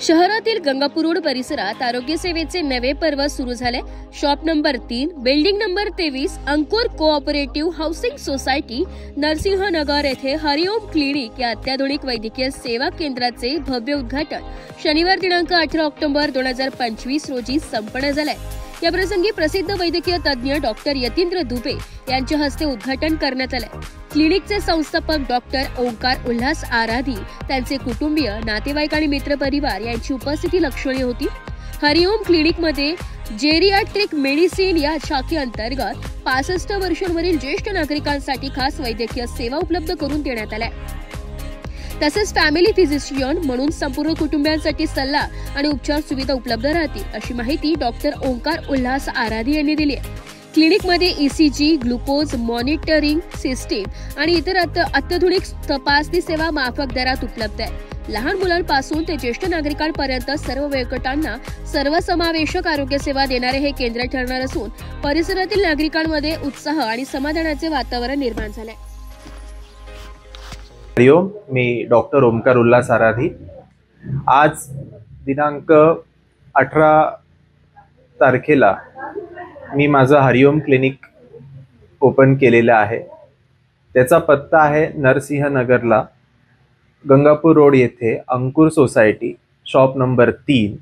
शहरातील गंगापूर रोड परिसरात आरोग्य सेवेचे नवे पर्व सुरू झाले। शॉप नंबर 3, बिल्डिंग नंबर 23, अंकुर कोऑपरेटिव्ह हाऊसिंग सोसायटी, नरसिंहनगर येथे हरिओम क्लिनिक या अत्याधुनिक वैद्यकीय सेवा केंद्राचे भव्य उद्घाटन शनिवार दिनांक 18 ऑक्टोबर 2025 रोजी संपन्न झाले। या प्रसंगी प्रसिद्ध वैद्यकीय तज्ञ डॉक्टर यतींद्र दुबे यांच्या हस्ते उद्घाटन करण्यात आले। क्लिनिकचे संस्थापक डॉक्टर ओंकार उल्हास आराधी, त्यांचे कुटुंबीय, नातेवाईक आणि मित्रपरिवार यांची उपस्थिती लक्षणीय होती। हरिओम क्लिनिकमध्ये जेरियाट्रिक मेडिसिन या शाखेअंतर्गत 65 वर्षांवरील ज्येष्ठ नागरिकांसाठी खास वैद्यकीय सेवा उपलब्ध करून देण्यात आल्या। तसेच फॅमिली फिजिशियन म्हणून संपूर्ण कुटुंबियांसाठी सल्ला आणि उपचार सुविधा उपलब्ध राहतील, अशी माहिती डॉक्टर ओंकार उल्हास आराधी यांनी दिली आहे। क्लिनिकमध्ये ECG, ग्लुकोज मॉनिटरिंग सिस्टीम आणि इतर अत्याधुनिक तपासणी सेवा माफक दरात उपलब्ध आहे। लहान मुलांपासून ते ज्येष्ठ नागरिकांपर्यंत सर्व वयोगटांना सर्वसमावेशक आरोग्य सेवा देणारे हे केंद्र ठरणार असून परिसरातील नागरिकांमध्ये उत्साह आणि समाधानाचे वातावरण निर्माण झाले। हरिओम, मी डॉक्टर ओंकार उल्हास आराधी। आज दिनांक 18 तारखेला मी माझं हरिओम क्लिनिक ओपन केलेलं आहे। त्याचा पत्ता आहे नरसिंहनगरला, गंगापूर रोड येथे Ankur society, shop number 3,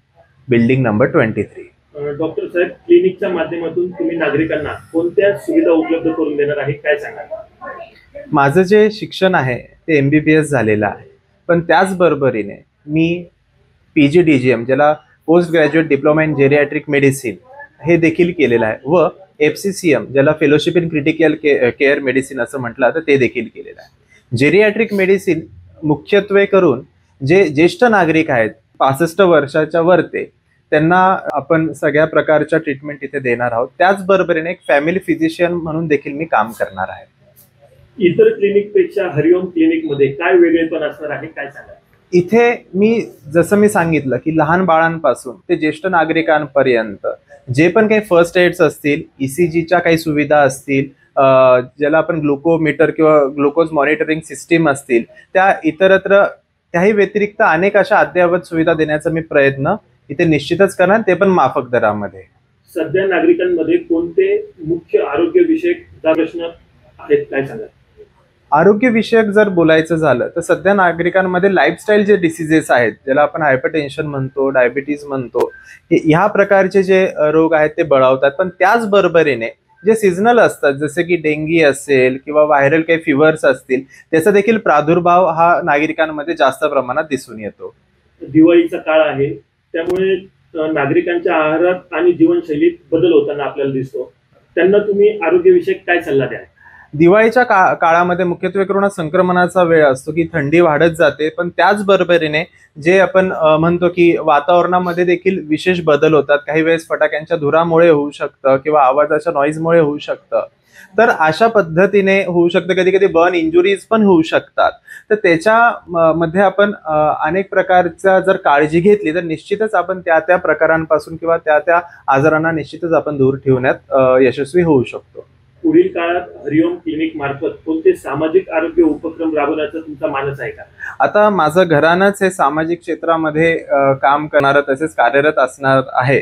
building number 23। Doctor साहेब, क्लिनिकच्या माध्यमातून तुम्ही नागरिकांना कोणत्या सुविधा उपलब्ध करून देणार आहे, काय सांगाल? माझं जे शिक्षण आहे ते MBBS झालेलं आहे, पण त्याचबरोबरीने मी PGDGM ज्याला post graduate diploma in geriatric medicine हे देखील केलेलं आहे व FCCM ज्याला fellowship in critical care medicine असं म्हटलं तर ते देखील केलेलं आहे। जेरियाट्रिक मेडिसिन मुख्यत्वे करून जे ज्येष्ठ नागरिक आहेत 65 वर्षाच्या वरते त्यांना आपण सगळ्या प्रकारच्या ट्रीटमेंट इथे देणार आहोत। त्याचबरोबरीने एक फॅमिली फिजिशियन म्हणून देखील मी काम करणार आहे। इतर क्लिनिक पेक्षा हरिओम क्लिनिक मध्ये काय वेगळेपण असणार आहे, काय सांगा? इथे मी जसं मी सांगितलं की लहान बाळांपासून ते ज्येष्ठ नागरिकांपर्यंत जे पण काही फर्स्ट एड्स असतील, ECGच्या काही सुविधा असतील, ज्याला आपण ग्लुकोमीटर किंवा ग्लुकोज मॉनिटरिंग सिस्टीम असतील, त्या इतरत्र त्याही व्यतिरिक्त अनेक अशा अद्ययावत सुविधा देण्याचा मी प्रयत्न इथे निश्चितच करणार, ते पण माफक दरामध्ये। सध्या नागरिकांमध्ये कोणते मुख्य आरोग्य विषयक प्रश्न आहेत, काय सांगा? आरोग्य विषयक जर बोलायचं झालं तर सध्या नागरिकांमध्ये लाईफस्टाईल जे डिसीजेस आहेत, ज्याला आपण हायपरटेन्शन म्हणतो, डायबिटीज म्हणतो, ह्या प्रकारचे जे रोग आहेत ते बळावतात। पण त्याचबरोबरीने जे सीझनल असतात, जसे की डेंगी असेल किंवा व्हायरल काही फिवर्स असतील, त्याचा देखील प्रादुर्भाव हा नागरिकांमध्ये जास्त प्रमाणात दिसून येतो। दिवाळीचा काळ आहे, त्यामुळे नागरिकांच्या आहारात आणि जीवनशैलीत बदल होताना आपल्याला दिसतो। त्यांना तुम्ही आरोग्यविषयक काय सल्ला द्याल? दिवाळीच्या काळामध्ये मुख्यत्वे करून संक्रमणाचा वेळ असतो की थंडी वाढत जाते, पण त्याचबरोबरीने जे आपण म्हणतो की वातावरणामध्ये देखील विशेष बदल होतात। काही वेळेस फटाक्यांच्या धुरामुळे होऊ शकतं किंवा आवाजाच्या नॉईजमुळे होऊ शकतं, तर अशा पद्धतीने होऊ शकतं। कधी कधी बर्न इंजुरीज पण होऊ शकतात। तर त्याच्या मध्ये आपण अनेक प्रकारच्या जर काळजी घेतली तर निश्चितच आपण त्या प्रकारांपासून किंवा त्या आजारांना निश्चितच आपण दूर ठेवण्यात यशस्वी होऊ शकतो। पुढील काळात हरिओम क्लिनिक मार्फत कोणते सामाजिक आरोग्य उपक्रम राबवण्याचा तुमचा मानस आहे का? आता माझं घरानंच हे सामाजिक क्षेत्रामध्ये काम करणारं तसेच कार्यरत असणार आहे,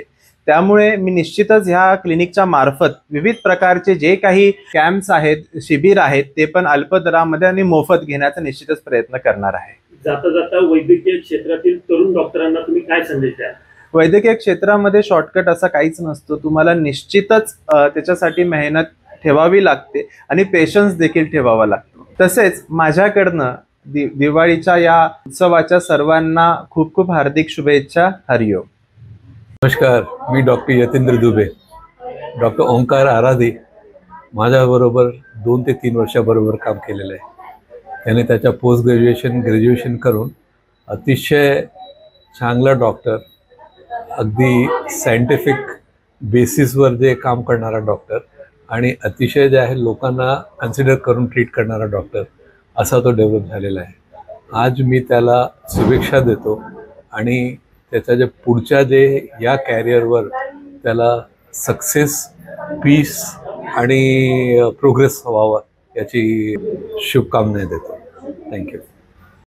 त्यामुळे मी निश्चितच ह्या क्लिनिकच्या मार्फत विविध प्रकारचे जे काही कॅम्प्स आहेत, शिबिर आहेत, ते पण अल्प दरामध्ये आणि मोफत घेण्याचा निश्चितच प्रयत्न करणार आहे। जाता जाता वैद्यकीय क्षेत्रातील तरुण डॉक्टरांना तुम्ही काय संदेश द्याल? वैद्यकीय क्षेत्रामध्ये शॉर्टकट असा काहीच नसतो। तुम्हाला निश्चितच त्याच्यासाठी मेहनत ठेवावी लागते आणि पेशन्स देखील ठेवावा लागतो। तसेच माझ्याकडनं दिवाळीच्या या उत्सवाच्या सर्वांना खूप खूप हार्दिक शुभेच्छा। हरिओम। नमस्कार, मी डॉक्टर यतींद्र दुबे। डॉक्टर ओंकार आराधी माझ्याबरोबर 2 ते 3 वर्षाबरोबर काम केलेलं आहे। त्याने त्याच्या पोस्ट ग्रॅज्युएशन करून अतिशय चांगला डॉक्टर, अगदी सायंटिफिक बेसिसवर जे काम करणारा डॉक्टर आणि अतिशय जे आहे लोकांना कन्सिडर करून ट्रीट करणारा डॉक्टर असा तो डेव्हलप झालेला आहे। आज मी त्याला शुभेच्छा देतो आणि त्याच्या जे पुढच्या जे या कॅरियरवर त्याला सक्सेस, पीस आणि प्रोग्रेस व्हावा याची शुभकामना देतो। थँक्यू।